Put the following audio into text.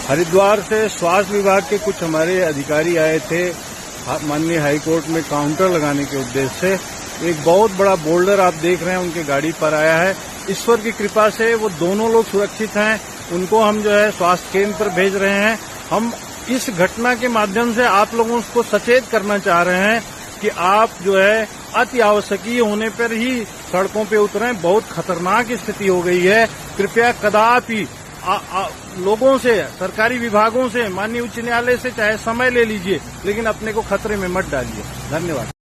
हरिद्वार से स्वास्थ्य विभाग के कुछ हमारे अधिकारी आए थे माननीय हाईकोर्ट में काउंटर लगाने के उद्देश्य से। एक बहुत बड़ा बोल्डर आप देख रहे हैं उनकी गाड़ी पर आया है। ईश्वर की कृपा से वो दोनों लोग सुरक्षित हैं। उनको हम जो है स्वास्थ्य केंद्र पर भेज रहे हैं। हम इस घटना के माध्यम से आप लोगों को सचेत करना चाह रहे हैं कि आप जो है अति आवश्यकीय होने पर ही सड़कों पे उतरें। बहुत खतरनाक स्थिति हो गई है। कृपया कदापि लोगों से, सरकारी विभागों से, माननीय उच्च न्यायालय से चाहे समय ले लीजिए, लेकिन अपने को खतरे में मत डालिए। धन्यवाद।